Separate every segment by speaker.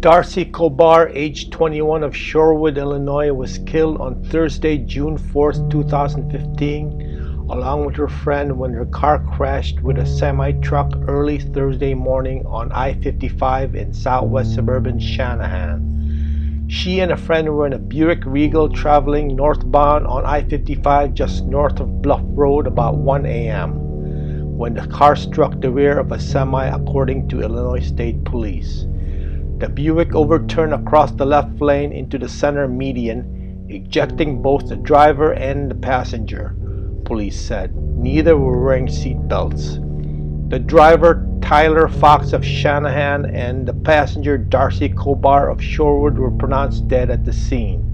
Speaker 1: Darcy Kowal, age 21, of Shorewood, Illinois, was killed on Thursday, June 4, 2015, along with her friend when her car crashed with a semi-truck early Thursday morning on I-55 in southwest suburban Callahan. She and a friend were in a Buick Regal traveling northbound on I-55 just north of Bluff Road about 1 a.m. when the car struck the rear of a semi, according to Illinois State Police. The Buick overturned across the left lane into the center median, ejecting both the driver and the passenger, police said. Neither were wearing seat belts. The driver, Tyler Fox of Callahan, and the passenger, Darcy Kowal of Shorewood, were pronounced dead at the scene.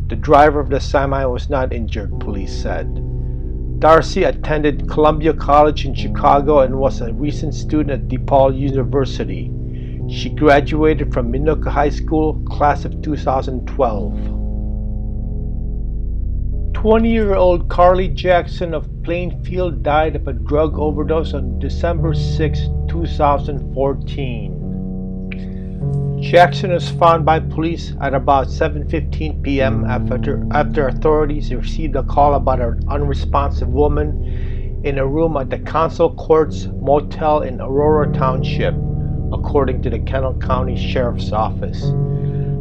Speaker 1: The driver of the semi was not injured, police said. Darcy attended Columbia College in Chicago and was a recent student at DePaul University. She graduated from Minooka High School, class of 2012. 20-year-old Carly Jackson of Plainfield died of a drug overdose on December 6, 2014. Jackson was found by police at about 7:15 p.m. after authorities received a call about an unresponsive woman in a room at the Council Courts Motel in Aurora Township, according to the Kennel County Sheriff's Office.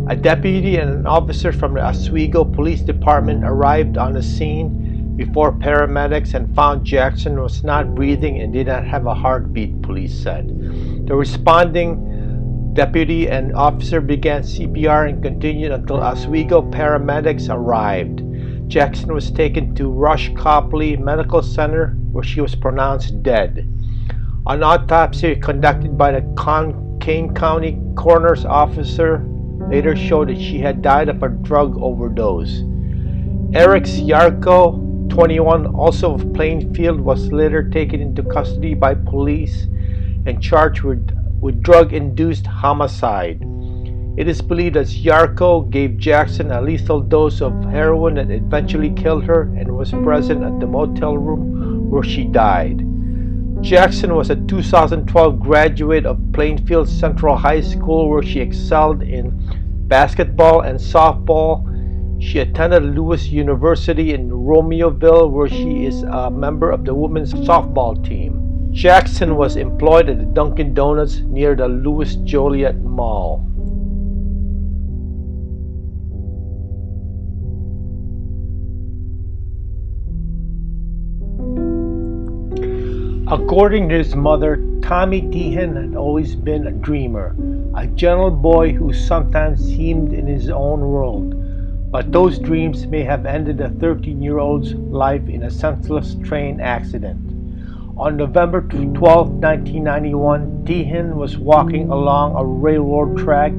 Speaker 1: A deputy and an officer from the Oswego Police Department arrived on the scene before paramedics and found Jackson was not breathing and did not have a heartbeat, police said. The responding deputy and officer began CPR and continued until Oswego paramedics arrived. Jackson was taken to Rush Copley Medical Center, where she was pronounced dead. An autopsy conducted by the Kane County coroner's officer later showed that she had died of a drug overdose. Eric Yarko, 21, also of Plainfield, was later taken into custody by police and charged with drug-induced homicide. It is believed that Yarko gave Jackson a lethal dose of heroin that eventually killed her and was present at the motel room where she died. Jackson was a 2012 graduate of Plainfield Central High School, where she excelled in basketball and softball. She attended Lewis University in Romeoville, where she is a member of the women's softball team. Jackson was employed at the Dunkin' Donuts near the Louis Joliet Mall. According to his mother, Tommy Dehan had always been a dreamer, a gentle boy who sometimes seemed in his own world. But those dreams may have ended a 13-year-old's life in a senseless train accident. On November 12, 1991, Dehan was walking along a railroad track,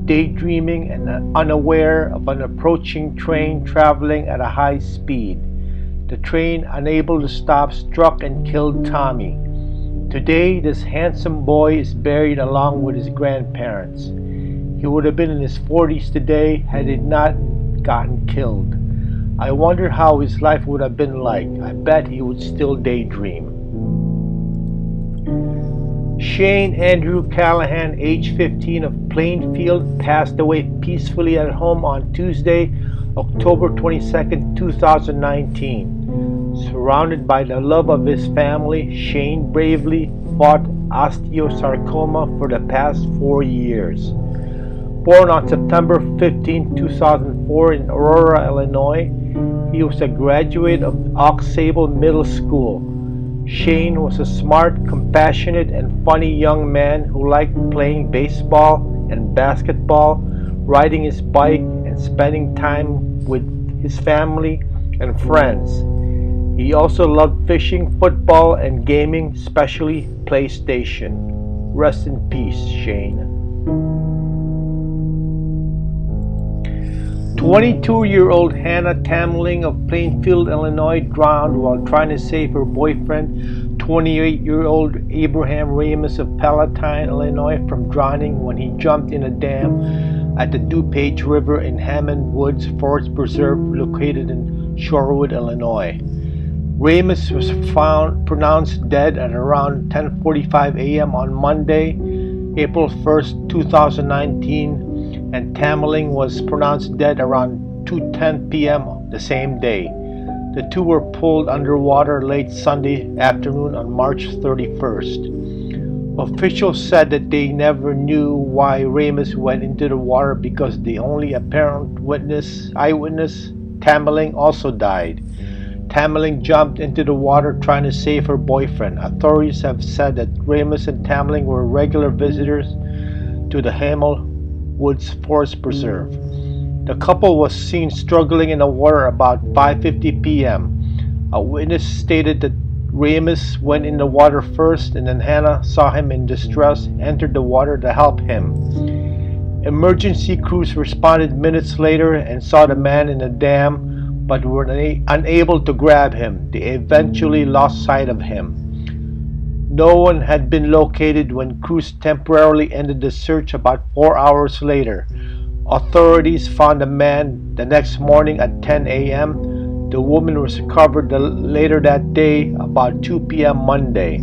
Speaker 1: daydreaming and unaware of an approaching train traveling at a high speed. The train, unable to stop, struck and killed Tommy. Today, this handsome boy is buried along with his grandparents. He would have been in his 40s today had he not gotten killed. I wonder how his life would have been like. I bet he would still daydream. Shane Andrew Callahan, age 15, of Plainfield, passed away peacefully at home on Tuesday, October 22, 2019. Surrounded by the love of his family, Shane bravely fought osteosarcoma for the past 4 years. Born on September 15, 2004 in Aurora, Illinois, he was a graduate of Aux Sable Middle School. Shane was a smart, compassionate, and funny young man who liked playing baseball and basketball, riding his bike, and spending time with his family and friends. He also loved fishing, football, and gaming, especially PlayStation. Rest in peace, Shane. 22-year-old Hannah Tamling of Plainfield, Illinois, drowned while trying to save her boyfriend, 28-year-old Abraham Ramus of Palatine, Illinois, from drowning when he jumped in a dam at the DuPage River in Hammond Woods Forest Preserve, located in Shorewood, Illinois. Ramus was pronounced dead at around 10:45 a.m. on Monday. April 1st, 2019, and Tamling was pronounced dead around 2:10 p.m. the same day. The two were pulled underwater late Sunday afternoon on March 31st. Officials said that they never knew why Ramus went into the water because the only apparent eyewitness, Tamling, also died. Tamling jumped into the water trying to save her boyfriend. Authorities have said that Ramus and Tamling were regular visitors to the Hamel Woods Forest Preserve. The couple was seen struggling in the water about 5:50 p.m. A witness stated that Ramus went in the water first, and then Hannah saw him in distress, entered the water to help him. Emergency crews responded minutes later and saw the man in the dam but were unable to grab him. They eventually lost sight of him. No one had been located when crews temporarily ended the search about 4 hours later. Authorities found the man the next morning at 10 a.m. The woman was recovered later that day, about 2 p.m. Monday.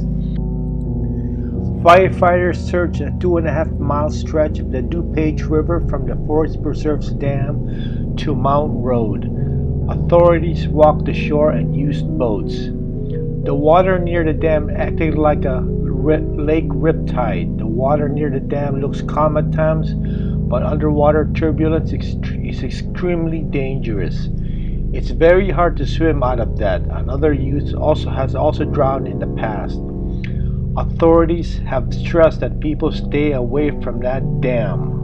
Speaker 1: Firefighters searched a 2.5-mile stretch of the DuPage River from the Forest Preserve's dam to Mount Road. Authorities walked the shore and used boats. The water near the dam acted like a lake riptide. The water near the dam looks calm at times, but underwater turbulence is extremely dangerous. It's very hard to swim out of that. Another youth has also drowned in the past. Authorities have stressed that people stay away from that dam.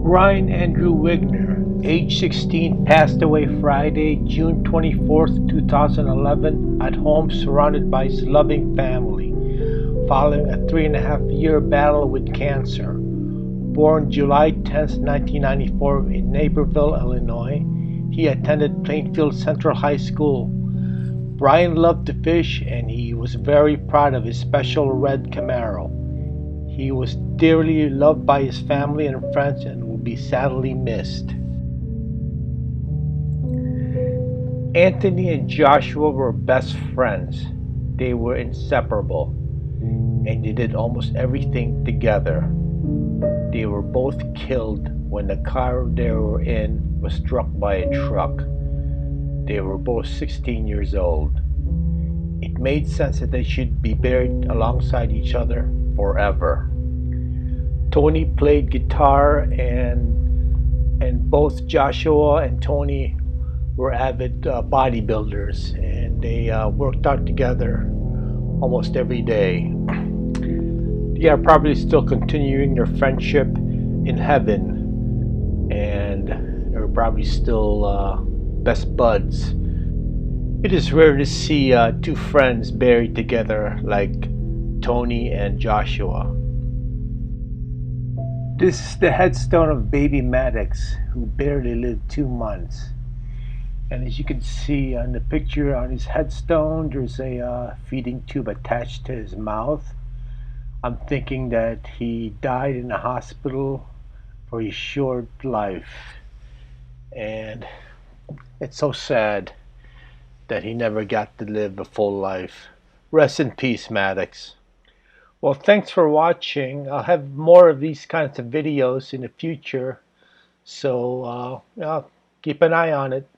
Speaker 1: Brian Andrew Wigner, age 16, passed away Friday, June 24, 2011, at home surrounded by his loving family, following a 3.5-year battle with cancer. Born July 10, 1994 in Naperville, Illinois, he attended Plainfield Central High School. Brian loved to fish, and he was very proud of his special red Camaro. He was dearly loved by his family and friends and will be sadly missed. Anthony and Joshua were best friends. They were inseparable, and they did almost everything together. They were both killed when the car they were in was struck by a truck. They were both 16 years old. It made sense that they should be buried alongside each other forever. Tony played guitar, and both Joshua and Tony were avid bodybuilders, and they worked out together almost every day. They are probably still continuing their friendship in heaven, and they're probably still best buds. It is rare to see two friends buried together like Tony and Joshua. This is the headstone of baby Maddox, who barely lived 2 months. And as you can see on the picture on his headstone, there's a feeding tube attached to his mouth. I'm thinking that he died in a hospital for his short life. And it's so sad that he never got to live a full life. Rest in peace, Maddox. Well, thanks for watching. I'll have more of these kinds of videos in the future, so keep an eye on it.